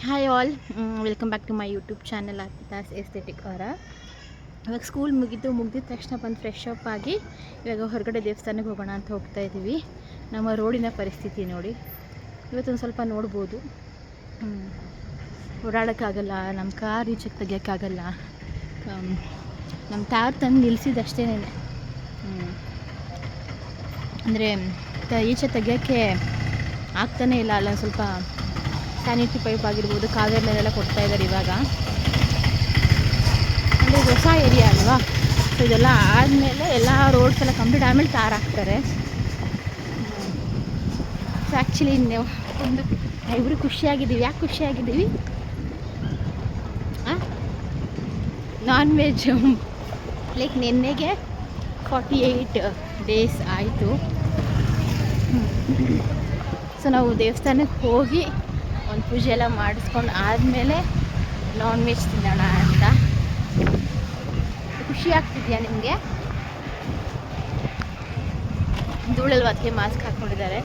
Hi all, welcome back to my YouTube channel Arpita's aesthetic ಅವರ. ಇವಾಗ school ಮುಗಿದ ತಕ್ಷಣ ಬಂದು ಫ್ರೆಶ್ ಅಪ್ ಆಗಿ ಇವಾಗ ಹೊರಗಡೆ ದೇವಸ್ಥಾನಕ್ಕೆ ಹೋಗೋಣ ಅಂತ ಹೋಗ್ತಾ ಇದ್ದೀವಿ. ನಮ್ಮ ರೋಡಿನ ಪರಿಸ್ಥಿತಿ ನೋಡಿ, ಇವತ್ತೊಂದು ಸ್ವಲ್ಪ ನೋಡ್ಬೋದು. ಓಡಾಡೋಕ್ಕಾಗಲ್ಲ, ನಮ್ಮ ಕಾರ್ ಈಚೆಗೆ ತೆಗಿಯೋಕ್ಕಾಗಲ್ಲ. ನಮ್ಮ ಕಾರ್ ತಂದು ನಿಲ್ಲಿಸಿದಷ್ಟೇ, ಅಂದರೆ ಈಚೆ ತೆಗಿಯೋಕ್ಕೆ ಆಗ್ತಾನೇ ಇಲ್ಲ. ಅಲ್ಲ ಸ್ವಲ್ಪ ಸ್ಯಾನಿಟ್ರಿ ಪೈಪ್ ಆಗಿರ್ಬೋದು, ಕಾವೇರಿಲೆಲ್ಲ ಕೊಡ್ತಾ ಇದ್ದಾರೆ ಇವಾಗ. ಅಂದರೆ ಹೊಸ ಏರಿಯಾ ಅಲ್ವಾ, ಸೊ ಇದೆಲ್ಲ ಆದಮೇಲೆ ಎಲ್ಲ ರೋಡ್ಸ್ ಎಲ್ಲ ಕಂಪ್ಲೀಟ್ ಆದಮೇಲೆ ತಾರ್ ಹಾಕ್ತಾರೆ. ಸೊ ಆ್ಯಕ್ಚುಲಿ ಒಂದು ಇಬ್ಬರು ಖುಷಿಯಾಗಿದ್ದೀವಿ. ಯಾಕೆ ಖುಷಿಯಾಗಿದ್ದೀವಿ? ನಾನ್ ವೆಜ್ ಲೈಕ್ ನಿನ್ನೆಗೆ 48 ಡೇಸ್ ಆಯಿತು. ಸೊ ನಾವು ದೇವಸ್ಥಾನಕ್ಕೆ ಹೋಗಿ ಒಂದು ಪೂಜೆ ಎಲ್ಲ ಮಾಡಿಸ್ಕೊಂಡು ಆದಮೇಲೆ ನಾನ್ ವೆಜ್ ತಿನ್ನೋಣ ಅಂತ. ಖುಷಿ ಆಗ್ತಿದೆಯಾ ನಿಮಗೆ? ಧೂಳಲ್ವ, ಅದಕ್ಕೆ ಮಾಸ್ಕ್ ಹಾಕ್ಕೊಂಡಿದ್ದಾರೆ.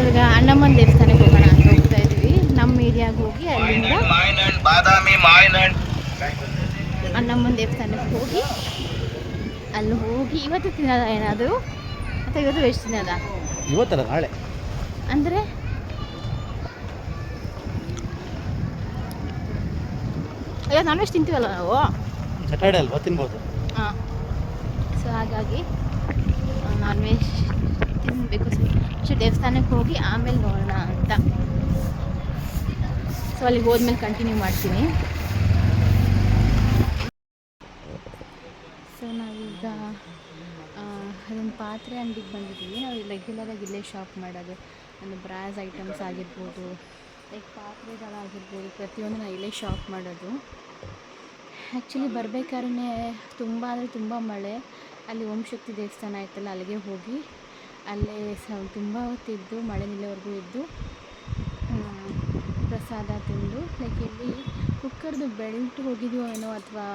ಇವಾಗ ಅಣ್ಣಮ್ಮನ ದೇವಸ್ಥಾನಕ್ಕೆ ಹೋಗೋಣ ಅಂತ ಹೋಗ್ತಾ ಇದ್ದೀವಿ. ನಮ್ಮ ಏರಿಯಾಗೆ ಹೋಗಿ ಅಲ್ಲಿಂದ ಅಣ್ಣಮ್ಮನ ದೇವಸ್ಥಾನಕ್ಕೆ ಹೋಗಿ ಅಲ್ಲಿ ಹೋಗಿ ಇವತ್ತು ತಿನ್ನೋದ ಏನಾದರೂ, ಅಥವಾ ಇವತ್ತು ವೆಜ್ ತಿನ್ನೋದ? ಇವತ್ತಲ್ಲ, ನಾಳೆ. ಅಂದರೆ ಇವತ್ತು ನಾನ್ ವೆಜ್ ತಿಂತೀವಲ್ಲ ನಾವು, ಸ್ಯಾಟರ್ಡೆ ಅಲ್ವಾ, ತಿನ್ಬೋದು. ಹಾಂ, ಸೊ ಹಾಗಾಗಿ ನಾನ್ ವೆಜ್ ತಿನ್ನಬೇಕು. ಸೊ ದೇವಸ್ಥಾನಕ್ಕೆ ಹೋಗಿ ಆಮೇಲೆ ನೋಡೋಣ ಅಂತ. ಸೊ ಅಲ್ಲಿಗೆ ಹೋದ್ಮೇಲೆ ಕಂಟಿನ್ಯೂ ಮಾಡ್ತೀನಿ. ಸೊ ನಾವೀಗ ಅದೊಂದು ಪಾತ್ರೆ ಅಂಗಡಿಗೆ ಬಂದಿದ್ದೀವಿ. ನಾವು ರೆಗ್ಯುಲರಾಗಿ ಇಲ್ಲೇ ಶಾಪ್ ಮಾಡೋದು. ಒಂದು ಬ್ರಾಸ್ ಐಟಮ್ಸ್ ಆಗಿರ್ಬೋದು, ಲೈಕ್ ಪಾತ್ರೆಗಳಾಗಿರ್ಬೋದು, ಪ್ರತಿಯೊಂದು ನಾವು ಇಲ್ಲೇ ಶಾಪ್ ಮಾಡೋದು. ಆ್ಯಕ್ಚುಲಿ ಬರಬೇಕಾದ್ರೆ ತುಂಬ ಅಂದರೆ ತುಂಬ ಮಳೆ. ಅಲ್ಲಿ ಓಂ ಶಕ್ತಿ ದೇವಸ್ಥಾನ ಆಯ್ತಲ್ಲ, ಅಲ್ಲಿಗೆ ಹೋಗಿ ಅಲ್ಲೇ ತುಂಬ ಹೊತ್ತಿದ್ದು, ಮಳೆ ನಿಲ್ಲೋವರೆಗೂ ಇದ್ದು ಪ್ರಸಾದ ತಿಂದು, ಲೈಕ್ ಇಲ್ಲಿ ಕುಕ್ಕರ್ದು ಬೆಲ್ಟ್ ಹೋಗಿದೆಯೋ ಏನೋ ಅಥವಾ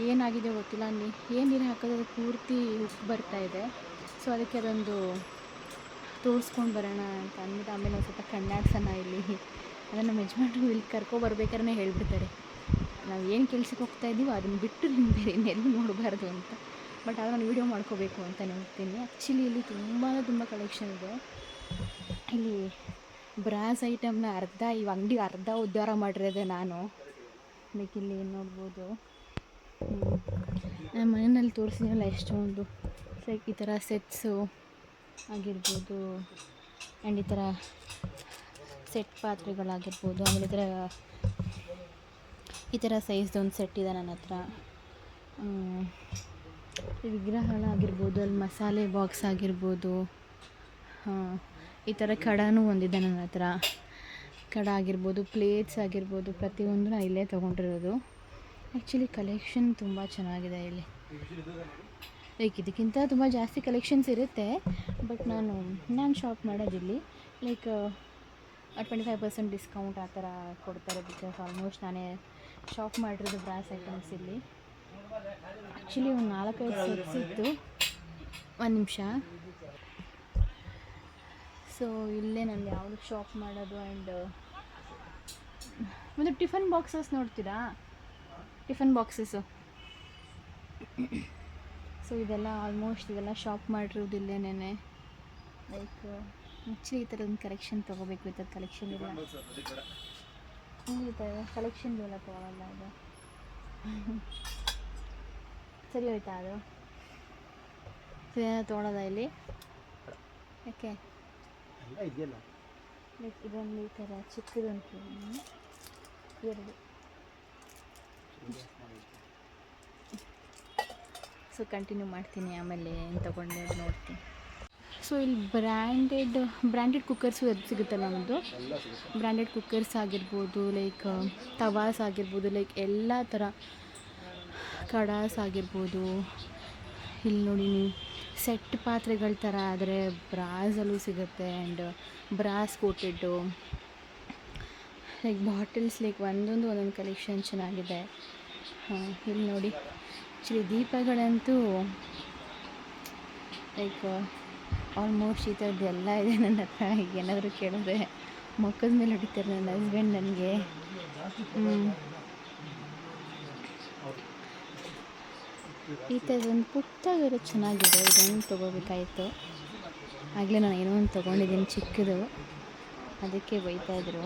ಏನಾಗಿದೆ ಗೊತ್ತಿಲ್ಲ. ಏನು ನೀರು ಹಾಕೋದು ಅದು ಪೂರ್ತಿ ಉಪ್ಪು ಬರ್ತಾಯಿದೆ. ಸೊ ಅದಕ್ಕೆ ಅದೊಂದು ತೋರಿಸ್ಕೊಂಡು ಬರೋಣ ಅಂತ ಅಂದ್ಬಿಟ್ಟು ಆಮೇಲೆ ಒಂದು ಸ್ವಲ್ಪ ಕಣ್ಣಾಡ್ಸೋಣ ಇಲ್ಲಿ. ಅದನ್ನು ನಮ್ಮ ಯಜಮಾನ್ರು ಇಲ್ಲಿ ಕರ್ಕೊಬರ್ಬೇಕಾದ್ರೆ ಹೇಳ್ಬಿಡ್ತಾರೆ, ನಾವು ಏನು ಕೆಲ್ಸಕ್ಕೆ ಹೋಗ್ತಾ ಇದ್ದೀವೋ ಅದನ್ನು ಬಿಟ್ಟು ನಿಮ್ಮ ಬೇರೆ ಇನ್ನೆಲ್ಲೂ ನೋಡಬಾರ್ದು ಅಂತ. ಬಟ್ ಆಗ ನಾನು ವೀಡಿಯೋ ಮಾಡ್ಕೋಬೇಕು ಅಂತ ನೋಡ್ತೀನಿ. ಆ್ಯಕ್ಚುಲಿ ಇಲ್ಲಿ ತುಂಬ ಕಲೆಕ್ಷನ್ ಇದೆ. ಇಲ್ಲಿ ಬ್ರಾಸ್ ಐಟಮ್ನ ಈ ಅಂಗಡಿ ಅರ್ಧ ಉದ್ಧಾರ ಮಾಡಿರೋದೆ ನಾನು. ಲೈಕ್ ಇಲ್ಲಿ ಏನು ನೋಡ್ಬೋದು, ನಮ್ಮ ಮನೆಯಲ್ಲಿ ತೋರಿಸಿದ್ರಲ್ಲ ಎಷ್ಟೊಂದು ಲೈಕ್ ಈ ಥರ ಸೆಟ್ಸು ಆಗಿರ್ಬೋದು, ಆ್ಯಂಡ್ ಈ ಥರ ಸೆಟ್ ಪಾತ್ರೆಗಳಾಗಿರ್ಬೋದು. ಆಮೇಲೆ ಈ ಥರ ಸೈಜ್ದೊಂದು ಸೆಟ್ ಇದೆ ನನ್ನ ಹತ್ರ. ವಿಗ್ರಹಗಳಾಗಿರ್ಬೋದು, ಅಲ್ಲಿ ಮಸಾಲೆ ಬಾಕ್ಸ್ ಆಗಿರ್ಬೋದು, ಈ ಥರ ಕಡಾನೂ ಒಂದಿದೆ ನನ್ನ ಹತ್ರ. ಕಡ ಆಗಿರ್ಬೋದು, ಪ್ಲೇಟ್ಸ್ ಆಗಿರ್ಬೋದು, ಪ್ರತಿಯೊಂದು ನಾನು ಇಲ್ಲೇ ತೊಗೊಂಡಿರೋದು. ಆ್ಯಕ್ಚುಲಿ ಕಲೆಕ್ಷನ್ ತುಂಬ ಚೆನ್ನಾಗಿದೆ ಇಲ್ಲಿ. ಲೈಕ್ ಇದಕ್ಕಿಂತ ತುಂಬ ಜಾಸ್ತಿ ಕಲೆಕ್ಷನ್ಸ್ ಇರುತ್ತೆ, ಬಟ್ ನಾನು ಶಾಪ್ ಮಾಡೋದಿಲ್ಲಿ. ಲೈಕ್ 25% ಡಿಸ್ಕೌಂಟ್ ಆ ಥರ ಕೊಡ್ತಾರೆ. ಬಿಕಾಸ್ ಆಲ್ಮೋಸ್ಟ್ ನಾನೇ ಶಾಪ್ ಮಾಡಿರೋದು ಬ್ರಾಸ್ ಐಟಮ್ಸ್ ಇಲ್ಲಿ. ಆ್ಯಕ್ಚುಲಿ ಒಂದು 4-5 ಸೆಟ್ಸ್ ಇತ್ತು. ಒಂದು ನಿಮಿಷ. ಸೊ ಇಲ್ಲೇ ನಾನು ಯಾವುದು ಶಾಪ್ ಮಾಡೋದು. ಆ್ಯಂಡ್ ಒಂದು ಟಿಫನ್ ಬಾಕ್ಸಸ್ ನೋಡ್ತೀರಾ, ಟಿಫನ್ ಬಾಕ್ಸಸ್ಸು. ಸೊ ಇದೆಲ್ಲ ಆಲ್ಮೋಸ್ಟ್ ಇದೆಲ್ಲ ಶಾಪ್ ಮಾಡಿರೋದು ಇಲ್ಲೇನೇ. ಲೈಕ್ ಆ್ಯಕ್ಚುಲಿ ಈ ಥರದೊಂದು ಕಲೆಕ್ಷನ್ ತೊಗೋಬೇಕು. ಈ ಥರ ಕಲೆಕ್ಷನ್ ಇಲ್ಲ, ಈ ಥರ ಕಲೆಕ್ಷನ್ ಎಲ್ಲ ತೊಗೊಳಲ್ಲ ಇದು. ಸರಿ ಹೋಯ್ತಾ ಅದು? ಏನೋ ತೊಗೊಳೋದ ಇಲ್ಲಿ? ಯಾಕೆ ಲೈಕ್ ಇದೊಂದು ಈ ಥರ ಚಿಕ್ಕದೊಂದು 2. ಸೊ ಕಂಟಿನ್ಯೂ ಮಾಡ್ತೀನಿ, ಆಮೇಲೆ ಏನು ತೊಗೊಂಡೆ ನೋಡ್ತೀನಿ. ಸೊ ಇಲ್ಲಿ ಬ್ರ್ಯಾಂಡೆಡ್ ಕುಕ್ಕರ್ಸು ಅದು ಸಿಗುತ್ತಲ್ಲ ನಮ್ಮದು. ಬ್ರ್ಯಾಂಡೆಡ್ ಕುಕ್ಕರ್ಸ್ ಆಗಿರ್ಬೋದು, ಲೈಕ್ ತವಾಸ್ ಆಗಿರ್ಬೋದು, ಲೈಕ್ ಎಲ್ಲ ಥರ ಕಡಾಸ್ ಆಗಿರ್ಬೋದು. ಇಲ್ಲಿ ನೋಡಿ ನೀವು, ಸೆಟ್ ಪಾತ್ರೆಗಳ ಥರ ಆದರೆ ಬ್ರಾಸಲ್ಲೂ ಸಿಗುತ್ತೆ. And brass coated like bottles, like ಒಂದೊಂದು ಕಲೆಕ್ಷನ್ ಚೆನ್ನಾಗಿದೆ. ಇಲ್ಲಿ ನೋಡಿ, ಆ್ಯಕ್ಚುಲಿ ದೀಪಗಳಂತೂ ಲೈಕ್ ಆಲ್ಮೋಸ್ಟ್ ಈ ಥರದ್ದು ಎಲ್ಲ ಇದೆ ನನ್ನ ಹತ್ರ. ಈಗ ಏನಾದರೂ ಕೇಳಿದ್ರೆ ಮೊಕ್ಕದ ಮೇಲೆ ಹೊಡಿತಾರೆ ನನ್ನ ಹಸ್ಬೆಂಡ್ ನನಗೆ. ಈ ಥರದೊಂದು ಪುಟ್ಟಗಿರೋ ಚೆನ್ನಾಗಿದೆ, ಇದೊಂದು ತೊಗೋಬೇಕಾಯಿತು. ಆಗಲೇ ನಾನು ಏನೋ ಒಂದು ತೊಗೊಂಡಿದ್ದೀನಿ ಚಿಕ್ಕದು, ಅದಕ್ಕೆ ಬೈತಾಯಿದ್ರು.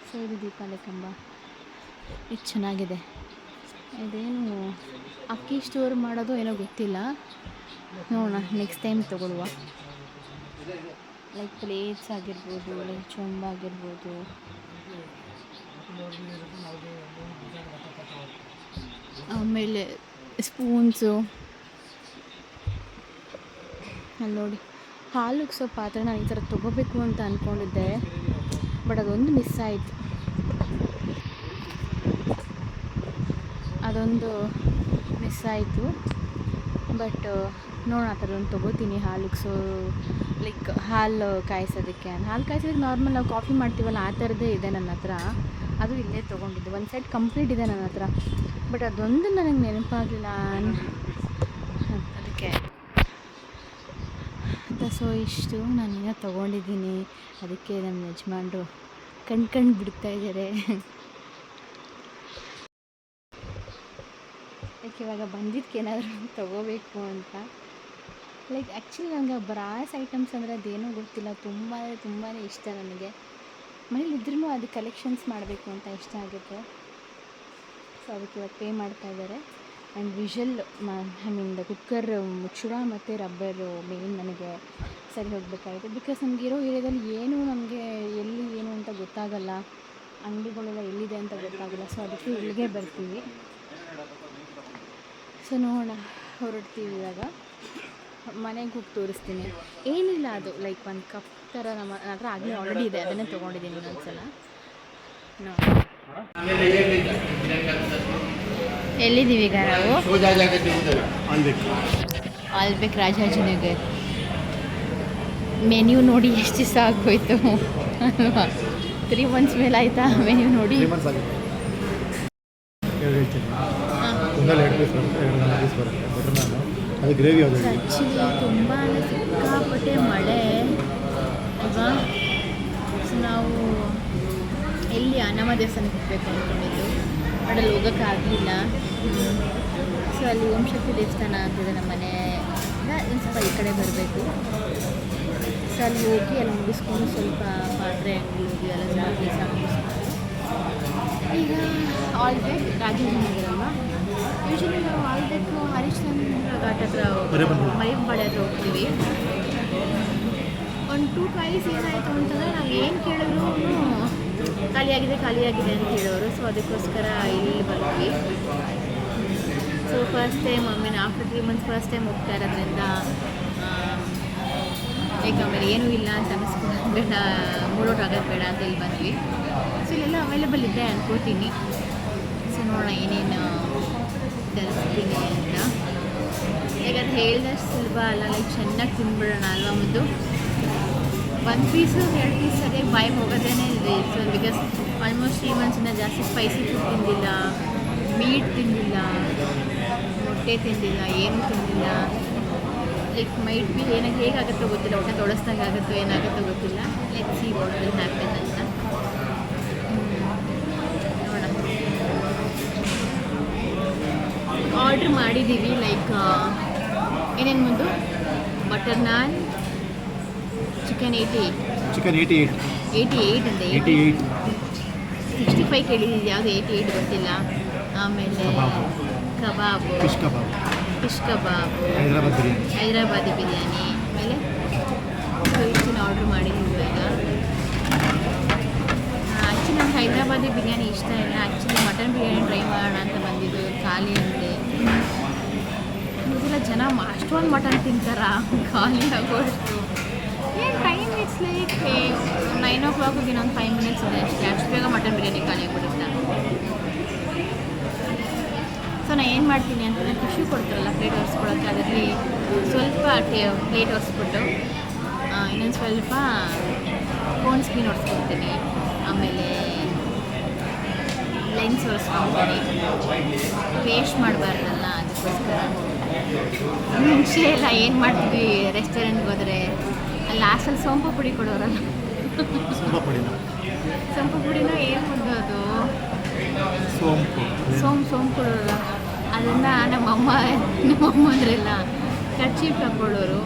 ಸೊ ಇದು ದೀಪಾವಳಿ ಕಂಬ, ಇದು ಚೆನ್ನಾಗಿದೆ. ಇದೇನು ಅಕ್ಕಿ ಸ್ಟೋರ್ ಮಾಡೋದು ಏನೋ ಗೊತ್ತಿಲ್ಲ, ನೋಡೋಣ ನೆಕ್ಸ್ಟ್ ಟೈಮ್ ತೊಗೊಳ್ಳುವ. ಲೈಕ್ ಪ್ಲೇಟ್ಸ್ ಆಗಿರ್ಬೋದು, ಲೈಕ್ ಚೊಂಬ ಆಗಿರ್ಬೋದು, ಆಮೇಲೆ ಸ್ಪೂನ್ಸು. ಅಲ್ಲಿ ನೋಡಿ ಹಾಲು ಉಗ್ಸೋ ಪಾತ್ರೆ ನಾನು ಈ ಥರ ತೊಗೋಬೇಕು ಅಂತ ಅಂದ್ಕೊಂಡಿದ್ದೆ, ಬಟ್ ಅದೊಂದು ಮಿಸ್ ಆಯಿತು. ಅದೊಂದು ಮಿಸ್ ಆಯಿತು. ಬಟ್ ನೋಡೋಣ ಆ ಥರದೊಂದು ತೊಗೋತೀನಿ. ಹಾಲು ಉಗ್ಸೋ ಲೈಕ್ ಹಾಲು ಕಾಯಿಸೋದಕ್ಕೆ ನಾರ್ಮಲ್ ನಾವು ಕಾಫಿ ಮಾಡ್ತೀವಲ್ಲ ಆ ಥರದ್ದೇ ಇದೆ ನನ್ನ ಹತ್ರ. ಅದು ಇಲ್ಲೇ ತೊಗೊಂಡಿದ್ದು, ಒಂದು ಸೈಡ್ ಕಂಪ್ಲೀಟ್ ಇದೆ ನನ್ನ ಹತ್ರ, ಬಟ್ ಅದೊಂದು ನನಗೆ ನೆನಪಾಗಲಿಲ್ಲ ಅದಕ್ಕೆ. ಸೊ ಇಷ್ಟು ನಾನೇನೋ ತೊಗೊಂಡಿದ್ದೀನಿ, ಅದಕ್ಕೆ ನಮ್ಮ ಯಜಮಾನ್ರು ಕಣ್ ಬಿಡ್ತಾ ಇದ್ದಾರೆ. ಲೈಕ್ ಇವಾಗ ಬಂದಿದ್ದಕ್ಕೆ ಏನಾದರೂ ತೊಗೋಬೇಕು ಅಂತ. ಲೈಕ್ ಆ್ಯಕ್ಚುಲಿ ನನಗೆ ಬ್ರಾಸ್ ಐಟಮ್ಸ್ ಅಂದರೆ ಅದೇನೋ ಗೊತ್ತಿಲ್ಲ, ತುಂಬಾ ಇಷ್ಟ ನನಗೆ. ಮನೇಲಿ ಇದ್ರೂ ಅದು ಕಲೆಕ್ಷನ್ಸ್ ಮಾಡಬೇಕು ಅಂತ ಇಷ್ಟ ಆಗುತ್ತೆ. ಸೊ ಅದಕ್ಕೆ ಇವಾಗ ಪೇ ಮಾಡ್ತಾ ಇದ್ದಾರೆ. ಆ್ಯಂಡ್ ವಿಷಲ್ ಕುಕ್ಕರ್ ಮುಚ್ಚಳ ಮತ್ತು ರಬ್ಬರು ಮೇನ್ ನನಗೆ ಸರಿ ಹೋಗಬೇಕಾಯಿತು. ಬಿಕಾಸ್ ನಮಗಿರೋ ಏರಿಯಾದಲ್ಲಿ ಏನೂ ನಮಗೆ ಎಲ್ಲಿ ಏನು ಅಂತ ಗೊತ್ತಾಗಲ್ಲ, ಅಂಗಡಿಗಳೆಲ್ಲ ಎಲ್ಲಿದೆ ಅಂತ ಗೊತ್ತಾಗಲ್ಲ. ಸೊ ಅದಕ್ಕೆ ಇಲ್ಲಿಗೆ ಬರ್ತೀವಿ. ಸೊ ನೋಡೋಣ, ಹೊರಡ್ತೀವಿ ಇವಾಗ. ಮನೆಗೆ ಹೋಗಿ ತೋರಿಸ್ತೀನಿ. ಏನಿಲ್ಲ, ಅದು ಲೈಕ್ ಒಂದು ಕಪ್ ಥರ ನಮ್ಮ ಹತ್ರ ಆಗಲೇ ಆಲ್ರೆಡಿ ಇದೆ, ಅದನ್ನೇ ತೊಗೊಂಡಿದ್ದೀನಿ ಇನ್ನೊಂದ್ಸಲ. ಎಲ್ಲಿದ್ದೀವಿ ಈಗ ನಾವು? ಆಲ್ಬೇಕು ರಾಜಾಜಿನಗರ್. ಮೆನ್ಯೂ ನೋಡಿ ಎಷ್ಟು ದಿವಸ ಆಗೋಯ್ತು ಅಲ್ವಾ? 3 months ಮೇಲೆ ಆಯಿತಾ ಮೆನ್ಯೂ ನೋಡಿ? ಆ್ಯಕ್ಚುಲಿ ತುಂಬ ಸಿಕ್ಕಾಪಟ್ಟೆ ಮಳೆ ಅಲ್ವಾ? ಸೊ ನಾವು ಎಲ್ಲಿ ಅನಮ ದೇವಸ್ಥಾನಕ್ಕೆ ಹೋಗಬೇಕು ಅಂದ್ಕೊಂಡಿದ್ದು, ಬಟ್ ಅಲ್ಲಿ ಹೋಗೋಕ್ಕಾಗಲಿಲ್ಲ. ಸೊ ಅಲ್ಲಿ ಓಂ ಶಕ್ತಿ ದೇವಸ್ಥಾನ ಅಂತಿದೆ ನಮ್ಮ ಮನೆಯಿಂದ ಒಂದು ಸ್ವಲ್ಪ ಈ ಕಡೆ ಬರಬೇಕು. ಸೊ ಅಲ್ಲಿ ಹೋಗಿ ಅಲ್ಲಿ ಮುಗಿಸ್ಕೊಂಡು ಸ್ವಲ್ಪ ಪಾತ್ರೆ ಅಂಗಡಿ ಹೋಗಿ ಎಲ್ಲ ಕೆಲಸ ಮುಗಿಸ್ಕೊಂಡು ಈಗ ಆಲ್ಬೇಕು ರಾಜೇಂದ್ರನಗರ ಅಲ್ವಾ? ಯೂಶಲಿ ನಾವು ಆಲ್ಬೇಕು ಹರಿಶ್ಚಂದ್ರ ಘಾಟ್ ಹತ್ರ ಮರಿಯಂಪಾಡಿ ಹತ್ರ ಹೋಗ್ತೀವಿ. ಒಂದು 2 twice ಏನಾಯಿತು ಅಂತಂದರೆ ನಾವು ಏನು ಕೇಳಿದ್ರು ಖಾಲಿಯಾಗಿದೆ ಅಂತ ಹೇಳೋರು. ಸೊ ಅದಕ್ಕೋಸ್ಕರ ಇಲ್ಲಿ ಬಂದ್ವಿ. So first time after 3 months first time ಹೋಗ್ತಾ ಇರೋದ್ರಿಂದ ಲೈಕ್ ಆಮೇಲೆ ಏನೂ ಇಲ್ಲ ಅಂತ ಅನ್ನಿಸ್ಕೊಂಡು ಮೂಡೋಟ್ ಆಗೋದು ಬೇಡ ಅಂತ ಇಲ್ಲಿ ಬಂದ್ವಿ. ಸೊ ಇಲ್ಲೆಲ್ಲ ಅವೈಲೇಬಲ್ ಇದೆ ಅನ್ಕೋತೀನಿ. ಸೊ ನೋಡೋಣ ಏನೇನು ತರಿಸ್ತೀನಿ ಅಂತ. ಯಾಕಂದ್ರೆ ಹೇಳಿದಷ್ಟು ಸುಲಭ ಅಲ್ಲ, ಲೈಕ್ ಚೆನ್ನಾಗಿ ತಿಂದ್ಬಿಡೋಣ ಅಲ್ವಾ? ಒಂದು 1 piece 2 piece ಅದೇ ಬಾಯಿ ಹೋಗೋದೇನೆ ಇದೆ. ಸೊ ಬಿಕಾಸ್ ಆಲ್ಮೋಸ್ಟ್ 3 months ಜಾಸ್ತಿ ಸ್ಪೈಸಿ ಫುಡ್ ತಿಂದಿಲ್ಲ, ಮೀಟ್ ತಿಂದಿಲ್ಲ, ಮೊಟ್ಟೆ ತಿಂದಿಲ್ಲ, ಏನೂ ತಿಂದಿಲ್ಲ. ಲೈಕ್ ಮೈಟ್ ಬಿ ಹೇಗಾಗುತ್ತೋ ಗೊತ್ತಿಲ್ಲ, ಹೊಟ್ಟೆ ತೊಳಸ್ದಂಗೆ ಆಗುತ್ತೋ ಏನಾಗುತ್ತೋ ಗೊತ್ತಿಲ್ಲ. Let's see what will happen ಅಂತ ನೋಡೋಣ. ಆರ್ಡ್ರ್ ಮಾಡಿದ್ದೀವಿ. ಲೈಕ್ ಏನೇನು ಮುಂದು ಬಟರ್ ನಾನ್, ಚಿಕನ್ 88 ಅಂತ 65 ಕೇಳಿದ್ದೀವಿ, ಯಾವುದು 88 ಗೊತ್ತಿಲ್ಲ. ಆಮೇಲೆ ಕಬಾಬು, ಫಿಶ್ ಕಬಾಬು, ಹೈದರಾಬಾದಿ ಬಿರಿಯಾನಿ. ಆಮೇಲೆ ಇಷ್ಟನ್ನು ಆರ್ಡ್ರ್ ಮಾಡಿದ್ದೀವಿ ಇವಾಗ. ಆ್ಯಕ್ಚುಲಿ ನಮ್ಗೆ ಹೈದರಾಬಾದಿ ಬಿರಿಯಾನಿ ಇಷ್ಟ ಇಲ್ಲ. ಆ್ಯಕ್ಚುಲಿ ಮಟನ್ ಬಿರಿಯಾನಿ ಟ್ರೈ ಮಾಡೋಣ ಅಂತ ಬಂದಿದ್ದು, ಖಾಲಿ ಅಂದೆ. ಇದೆಲ್ಲ ಜನ ಅಷ್ಟೊಂದು ಮಟನ್ ತಿಂತಾರ, ಖಾಲಿ ಆಗೋಷ್ಟು. ಏನು ಟೈಮ್ ಇಟ್ಸ್ ಲೈಕ್ 9 o'clock ಇನ್ನೊಂದು 5 minutes ಇದೆ ಅಷ್ಟೇ. ಅಷ್ಟು ಬೇಗ ಮಟನ್ ಬಿರಿಯಾನಿ ಖಾಲಿ ಆಗಿಬಿಡುತ್ತೆ. ಸೊ ನಾನು ಏನು ಮಾಡ್ತೀನಿ ಅಂತಂದರೆ ಟಿಶ್ಯೂ ಕೊಡ್ತಾರಲ್ಲ ಪ್ಲೇಟ್ ಒರೆಸ್ಕೊಳಕ್ಕೆ, ಅದರಲ್ಲಿ ಸ್ವಲ್ಪ ಪ್ಲೇಟ್ ಒರೆಸ್ಬಿಟ್ಟು ಇನ್ನೊಂದು ಸ್ವಲ್ಪ ಕೋನ್ ಸ್ಕ್ರೀನ್ ಒರೆಸ್ಕೊಳ್ತೀನಿ. ಆಮೇಲೆ ಲೆನ್ಸ್ ಒರೆಸ್ಕೊಳ್ತೀನಿ. ವೇಸ್ಟ್ ಮಾಡಬಾರ್ದಲ್ಲ, ಅದಕ್ಕೋಸ್ಕರ ಮುಂಚೆ ಎಲ್ಲ ಏನು ಮಾಡ್ತೀವಿ ರೆಸ್ಟೋರೆಂಟ್ಗೆ ಹೋದರೆ ಅಲ್ಲಿ ಲಾಸ್ಟಲ್ಲಿ ಸೋಂಪು ಪುಡಿ ಕೊಡೋರಲ್ಲ, ತುಂಬ ಪಡಿನ ಸೋಂಪು ಪುಡಿನ ಏನು ಅದು ಸೋಂಪು ಸೋಂಪು ಕೊಡೋರಲ್ಲ, ಅದನ್ನು ನಮ್ಮಮ್ಮ ಅಂದ್ರೆಲ್ಲ ಖರ್ಚೀಫ್ ಹಾಕ್ಕೊಳ್ಳೋರು.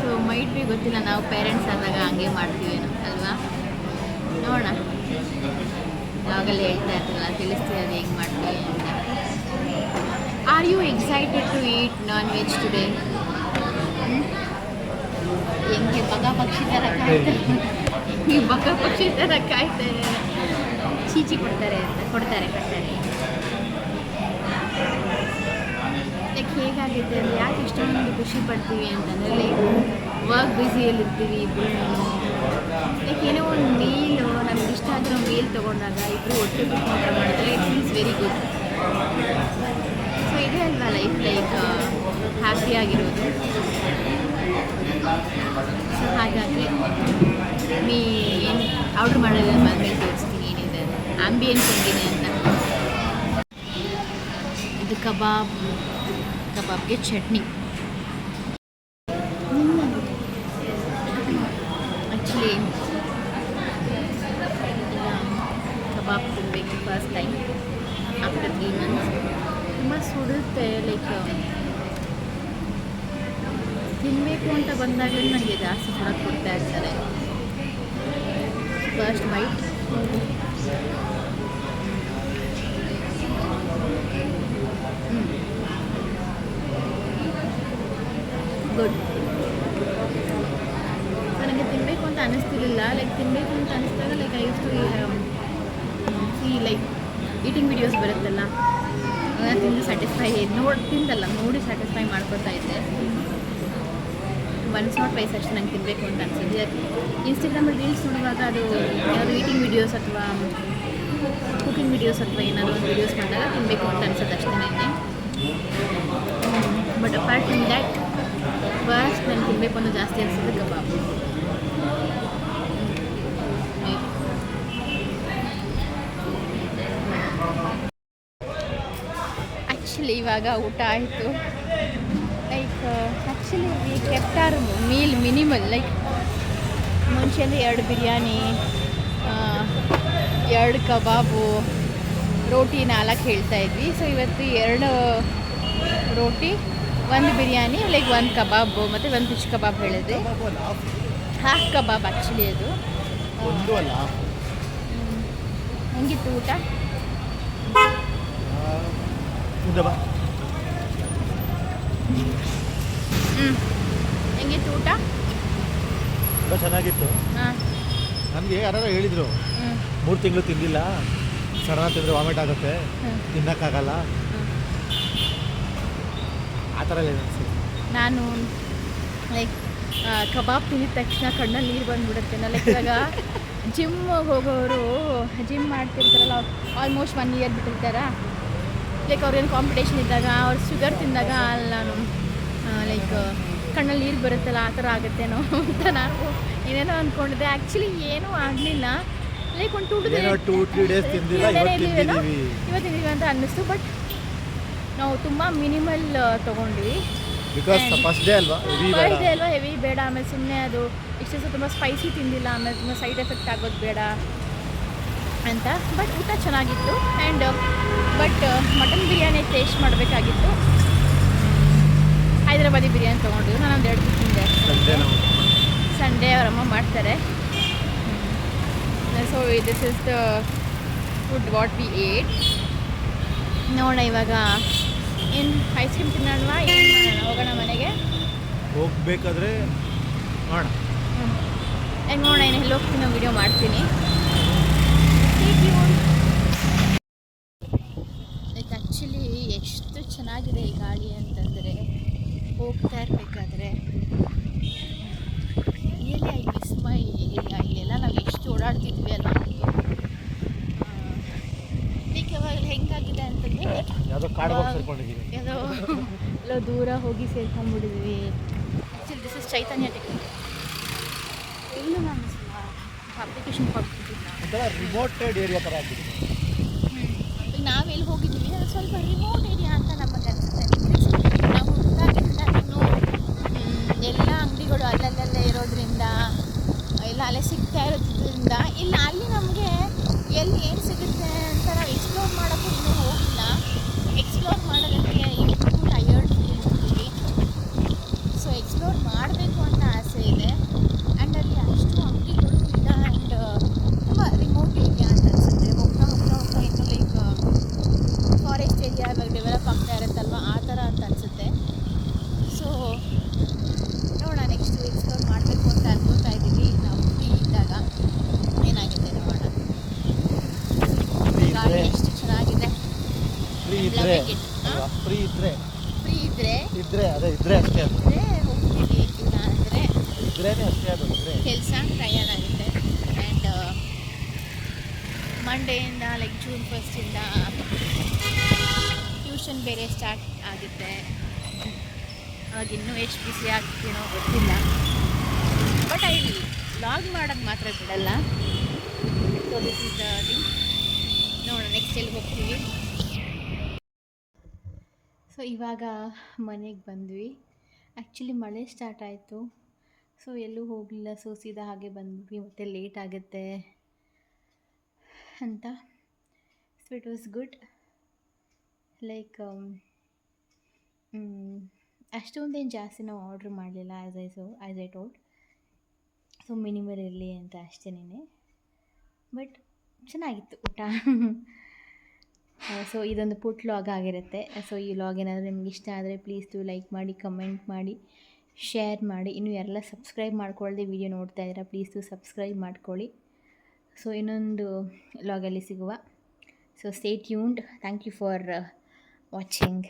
ಸೊ ಮೈಟ್ ಬಿ ಗೊತ್ತಿಲ್ಲ, ನಾವು ಪೇರೆಂಟ್ಸ್ ಆದಾಗ ಹಂಗೆ ಮಾಡ್ತೀವೇನೋ ಅಲ್ವಾ. ನೋಡೋಣ, ಯಾವಾಗಲೇ ಹೇಳ್ತಾ ಇರ್ತೀರಲ್ಲ, ತಿಳಿಸ್ತೀವಿ ಅದು ಹೆಂಗೆ ಮಾಡ್ತೀವಿ ಅಂತ. Are you excited to eat non veg today? ಹೆಂಗೆ ಬಗ ಪಕ್ಷಿ ಥರ ಕಾಯ್ತಾರೆ, ಈ ಬಗ ಪಕ್ಷಿ ಥರ ಕಾಯ್ತಾರೆ, ಚೀಚಿ ಕೊಡ್ತಾರೆ ಕಟ್ತಾರೆ. ಲೈಕ್ ಹೇಗಾಗಿದೆ ಅಂದರೆ ಯಾಕೆ ಇಷ್ಟೊಂದು ಖುಷಿ ಪಡ್ತೀವಿ ಅಂತಂದರೆ, ಲೈಕ್ ವರ್ಕ್ ಬ್ಯುಸಿಯಲ್ಲಿರ್ತೀವಿ ಇಬ್ಬರು. ಲೈಕ್ ಏನೋ ಒಂದು ಮೀಲು ನಮ್ಗೆ ಇಷ್ಟ ಆಗಿರೋ ಮೀಲ್ ತೊಗೊಂಡಾಗ ಇಬ್ಬರು ಒಟ್ಟಿಗೆ ಊಟ ಮಾಡಿದ್ರೆ it means very good. So ಇದೇ ಅಲ್ವಾ ಲೈಫ್, ಲೈಕ್ ಹ್ಯಾಪಿಯಾಗಿರೋದು. ಸೊ ಹಾಗಾಗಿ ಏನು ಆರ್ಡ್ರ್ ಮಾಡೋದಿಲ್ಲ, ಮೇಲೆ ತೋರಿಸ್ತೀನಿ ಏನಿದೆ ಆಂಬಿಯನ್ಸ್ ಹೆಂಗಿದೆ ಅಂತ. ಇದು ಕಬಾಬ್ಗೆ ಚಟ್ನಿ. ಆ್ಯಕ್ಚುಲಿ ಕಬಾಬ್ ತಿನ್ನಬೇಕು ಫಸ್ಟ್ ಟೈಮ್ ಆಫ್ಟರ್ 3 months. ತುಂಬ ಸುಡುತ್ತೆ, ಲೈಕ್ ತಿನ್ನಬೇಕು ಅಂತ ಬಂದಾಗಲೇ ನನಗೆ ಜಾಸ್ತಿ ಸುಡೋಕ್ಕೆ ಕೊಡ್ತಾ ಇರ್ತಾರೆ. First bite. ಗುಡ್. ನನಗೆ ತಿನ್ನಬೇಕು ಅಂತ ಅನ್ನಿಸ್ತಿರ್ಲಿಲ್ಲ, ಲೈಕ್ ತಿನ್ನಬೇಕು ಅಂತ ಅನ್ನಿಸ್ದಾಗ like I use to see like eating videos ಬರುತ್ತಲ್ಲ, ಅದನ್ನು ತಿಂದು ಸ್ಯಾಟಿಸ್ಫೈ ನೋಡಿ ಸ್ಯಾಟಿಸ್ಫೈ ಮಾಡ್ಕೊತಾ ಇದ್ದೆ. ಒನ್ಸ್ ನಾಟ್ ಟ್ವೈಸ್ ಅಷ್ಟು ನಂಗೆ ತಿನ್ನಬೇಕು ಅಂತ ಅನಿಸಿದೆ. ಇನ್ಸ್ಟಾಗ್ರಾಮಲ್ಲಿ ರೀಲ್ಸ್ ನೋಡುವಾಗ ಅದು ಯಾವುದು ಈಟಿಂಗ್ ವಿಡಿಯೋಸ್ ಅಥವಾ ಕುಕಿಂಗ್ ವಿಡಿಯೋಸ್ ಅಥವಾ ಏನಾದರೂ ಒಂದು ವೀಡಿಯೋಸ್ ಮಾಡಿದಾಗ ತಿನ್ನಬೇಕು ಅಂತ ಅನ್ಸೋದು ಅಷ್ಟೇ ನನಗೆ. But apart from that first ನಾನು ತಿನ್ನಬೇಕು ಅನ್ನೋ ಜಾಸ್ತಿ ಅನಿಸಿದೆ ಕಬಾಬ್. ಆ್ಯಕ್ಚುಲಿ ಇವಾಗ ಊಟ ಆಯಿತು. Like actually we kept our meal minimal. Like ಮುಂಚೆ ಅಂದರೆ 2 ಬಿರಿಯಾನಿ, 2 ಕಬಾಬು, ರೋಟಿ 4 ಹೇಳ್ತಾ ಇದ್ವಿ. ಸೊ ಇವತ್ತು 2 ರೋಟಿ, 1 ಬಿರಿಯಾನಿ, ಲೈಕ್ 1 ಕಬಾಬು ಮತ್ತು 1 ಫಿಶ್ ಕಬಾಬ್ ಹೇಳಿದೆ. ಹಾಫ್ ಕಬಾಬ್ ಆ್ಯಕ್ಚುಲಿ ಅದು. ಹೆಂಗಿತ್ತು ಊಟ? ಹೆಂಗಿತ್ತು ಊಟ? ತುಂಬ ಚೆನ್ನಾಗಿತ್ತು. ಹಾಂ, ನನಗೆ ಯಾರು ಹೇಳಿದರು 3 ತಿಂಗಳು ತಿಂದಿಲ್ಲ, ಸಡನ್ ತಿಂದರೆ ವಾಮಿಟ್ ಆಗುತ್ತೆ, ತಿನ್ನೋಕ್ಕಾಗಲ್ಲ, ಆ ಥರ ಎಲ್ಲ ಅನಿಸ್ತು. ನಾನು ಲೈಕ್ ಕಬಾಬ್ ತಿಂದಿದ ತಕ್ಷಣ ಕಣ್ಣಲ್ಲಿ ನೀರು ಬಂದುಬಿಡುತ್ತೆ. ಲೈಕ್ ಇವಾಗ ಜಿಮ್ ಹೋಗೋರು ಜಿಮ್ ಮಾಡ್ತಿರ್ತಾರಲ್ಲ, ಆಲ್ಮೋಸ್ಟ್ 1 year ಬಿಟ್ಟಿರ್ತಾರ. ಲೈಕ್ ಅವ್ರೇನು ಕಾಂಪಿಟೇಷನ್ ಇದ್ದಾಗ ಅವ್ರು ಶುಗರ್ ತಿಂದಾಗ ಅಲ್ಲಿ ನಾನು ಲೈಕ್ ಕಣ್ಣಲ್ಲಿ ನೀರು ಬರುತ್ತಲ್ಲ, ಆ ಥರ ಆಗುತ್ತೇನೋ ಅಂತ ನಾನು ಏನೇನೋ ಅಂದ್ಕೊಂಡಿದ್ದೆ. ಆ್ಯಕ್ಚುಲಿ ಏನೂ ಆಗಲಿಲ್ಲ. ಲೈಕ್ ಒಂದು 2-3 days ಇವತ್ತಿದ್ದೀವಿ ಅಂತ ಅನ್ನಿಸ್ತು. ಬಟ್ ನಾವು ತುಂಬ ಮಿನಿಮಲ್ ತೊಗೊಂಡ್ವಿ. ಫಸ್ಟ್ ಡೇ ಅಲ್ವಾ, ಹೆವಿ ಬೇಡ. ಆಮೇಲೆ ಸುಮ್ಮನೆ ಅದು ಇಷ್ಟೇ ತುಂಬ ಸ್ಪೈಸಿ ತಿಂದಿಲ್ಲ, ಆಮೇಲೆ ತುಂಬ ಸೈಡ್ ಎಫೆಕ್ಟ್ ಆಗೋದು ಬೇಡ ಅಂತ. ಬಟ್ ಊಟ ಚೆನ್ನಾಗಿತ್ತು. And but mutton biryani taste ಮಾಡಬೇಕಾಗಿತ್ತು. ಹೈದರಾಬಾದಿ ಬಿರಿಯಾನಿ ತೊಗೊಂಡಿದ್ದು ನಾನು 1 2 ತಿಂದೆ. ಸಂಡೇ ಅವರಮ್ಮ ಮಾಡ್ತಾರೆ. So this is the food what we eight. ನೋಡೋಣ ಇವಾಗ ಏನು ಐಸ್ ಕ್ರೀಮ್ ತಿನ್ನೋಣ, ಏನು ಮಾಡೋಣ? ಹೋಗೋಣ ಮನೆಗೆ. ಹೋಗ್ಬೇಕಾದ್ರೆ ನೋಡೋಣ, ಹೆಂಗೆ ನೋಡೋಣ, ಏನು ಎಲ್ಲಿ ಹೋಗ್ತೀನೋ ವೀಡಿಯೋ ಮಾಡ್ತೀನಿ. ಲೈಕ್ ಆ್ಯಕ್ಚುಲಿ ಎಷ್ಟು ಚೆನ್ನಾಗಿದೆ ಈ ಗಾಡಿ ಅಂತಂದರೆ, ಹೋಗ್ತಾ ಇರಬೇಕಾದ್ರೆ really I miss my area. ಇಲ್ಲೆಲ್ಲ ನಾವು ಎಷ್ಟು ಓಡಾಡ್ತಿದ್ವಿ ಅಲ್ಲ. ಲೈಕ್ ಯಾವಾಗ ಹೆಂಗಾಗಿದೆ ಅಂತಂದರೆ ಯಾವುದೋ ಕಾಡು ಸೇರ್ಕೊಂಡಿದ್ದೀವಿ, ಯಾವುದೋ ಎಲ್ಲೋ ದೂರ ಹೋಗಿ ಸೇರ್ಕೊಂಡ್ಬಿಟ್ಟಿದ್ವಿ. Actually this is Chaitanya technique. ಇಲ್ಲೂ ನಾನು ಅಪ್ಲಿಕೇಶನ್ ಕೊಟ್ಬಿಟ್ಟಿಲ್ಲ, ರಿಮೋಟೆಡ್ ಏರಿಯಾ ಥರ ಆಗಿದೆ. ಈಗ ನಾವೆಲ್ಲಿ ಹೋಗಿದ್ದೀವಿ ಅದು ಸ್ವಲ್ಪ ರಿಮೋಟ್ ಏರಿಯಾ ಅಂತ ನಮಗೆ ಅನಿಸುತ್ತೆ. ಇರೋದ್ರಿಂದ ಎಲ್ಲ ಅಲ್ಲೇ ಸಿಗ್ತಾ ಇರೋದ್ರಿಂದ ಇಲ್ಲ ಅಲ್ಲಿ ನಮಗೆ ಎಲ್ಲಿ ಏನು ಸಿಗುತ್ತೆ ಅಂತ ನಾವು ಎಕ್ಸ್ಪ್ಲೋರ್ ಮಾಡೋಕ್ಕೂ ಇನ್ನೂ ಹೋಗಿಲ್ಲ. ಎಕ್ಸ್ಪ್ಲೋರ್ ಮಾಡೋದಕ್ಕೆ ಫುಲ್ ಟಯರ್ಡ್ ಫೀಲ್ ಮಾಡ್ತೀವಿ. ಸೊ ಎಕ್ಸ್ಪ್ಲೋರ್ ಮಾಡಬೇಕು ಅಂತ ಆಸೆ ಇದೆ. ಆ್ಯಂಡ್ ಅಲ್ಲಿ ಅಷ್ಟು ಅಂಗಡಿಗಳು ಇಲ್ಲ. ಆ್ಯಂಡ್ ತುಂಬ ರಿಮೋಟ್ ಏರಿಯಾ ಅಂತ ಅನಿಸುತ್ತೆ. ಹೋಗ್ತಾ ಹೋಗ್ತಾ ಹೋಗ್ತಾ ಇನ್ನು ಲೈಕ್ ಫಾರೆಸ್ಟ್ ಏರಿಯಾ ಇವಾಗ ಡೆವಲಪ್ ಆಗ್ತಾ ಇರುತ್ತಲ್ವ ಆ ಥರ ಅಂತ ಅನಿಸುತ್ತೆ. ಸೊ ನೋಡೋಣ, ನೆಕ್ಸ್ಟು ಎಕ್ಸ್ಪ್ಲೋರ್ ಮಾಡಬೇಕು ಅಂತ ಅನ್ಕೋತಾ ಇದ್ದೀವಿ. ನಾವು ಫ್ರೀ ಇದ್ದಾಗ ಏನಾಗುತ್ತೆ ನೋಡೋಣ. ಗಾಳಿ ಎಷ್ಟು ಚೆನ್ನಾಗಿದೆ. ಫ್ರೀ ಇದ್ರೆ ಫ್ರೀ ಇದ್ರೆ ಫ್ರೀ ಇದ್ರೆ ಅದೇ ಇದ್ರೆ ಅಷ್ಟೇ ಅದು ಹೋಗ್ತೀವಿ, ಇಲ್ಲ ಅಂದರೆ ಇದ್ರೇನೆ ಅಷ್ಟೇ ಅದು ಇದ್ರೆ ಕೆಲಸ ಟಯರ್ಡ್ ಆಗುತ್ತೆ. ಆ್ಯಂಡ್ ಮಂಡೆಯಿಂದ ಲೈಕ್ ಜೂನ್ 1 ಟ್ಯೂಷನ್ ಬೇರೆ ಸ್ಟಾರ್ಟ್ ಆಗುತ್ತೆ. ಅವಾಗ ಇನ್ನೂ ಎಷ್ಟು ಬಿಸಿ ಆಗ್ತೀನೋ ಗೊತ್ತಿಲ್ಲ. ಬಟ್ ಅಲ್ಲಿ ಲಾಗ್ ಮಾಡೋದು ಮಾತ್ರ ಬಿಡಲ್ಲ. So this is the thing. ನೋಡೋಣ ನೆಕ್ಸ್ಟ್ ಎಲ್ಲಿ ಹೋಗ್ತೀವಿ. ಸೊ ಇವಾಗ ಮನೆಗೆ ಬಂದ್ವಿ. ಆ್ಯಕ್ಚುಲಿ ಮಳೆ ಸ್ಟಾರ್ಟ್ ಆಯಿತು. ಸೊ ಎಲ್ಲೂ ಹೋಗಲಿಲ್ಲ. ಸೊ ಸೀದಾ ಹಾಗೆ ಬಂದ್ವಿ. ಮತ್ತು ಲೇಟ್ ಆಗುತ್ತೆ ಅಂತ. So it was good. Like ಅಷ್ಟೊಂದೇನು ಜಾಸ್ತಿ ನಾವು ಆರ್ಡ್ರ್ ಮಾಡಲಿಲ್ಲ. As I told. So minimal ಇರಲಿ ಅಂತ ಅಷ್ಟೇನೆ. ಬಟ್ ಚೆನ್ನಾಗಿತ್ತು ಊಟ. ಸೊ ಇದೊಂದು ಪುಟ್ ಲಾಗ್ ಆಗಿರುತ್ತೆ. ಸೊ ಈ ಲಾಗ್ ಏನಾದರೂ ನಿಮ್ಗೆ ಇಷ್ಟ ಆದರೆ ಪ್ಲೀಸ್ ಲೈಕ್ ಮಾಡಿ, ಕಮೆಂಟ್ ಮಾಡಿ, ಶೇರ್ ಮಾಡಿ. ಇನ್ನೂ ಯಾರೆಲ್ಲ ಸಬ್ಸ್ಕ್ರೈಬ್ ಮಾಡ್ಕೊಳ್ಳದೆ ವಿಡಿಯೋ ನೋಡ್ತಾ ಇದ್ದೀರಾ ಪ್ಲೀಸ್ ಸಬ್ಸ್ಕ್ರೈಬ್ ಮಾಡ್ಕೊಳ್ಳಿ. ಸೊ ಇನ್ನೊಂದು ಲಾಗಲ್ಲಿ ಸಿಗುವ. So stay tuned. Thank you for watching.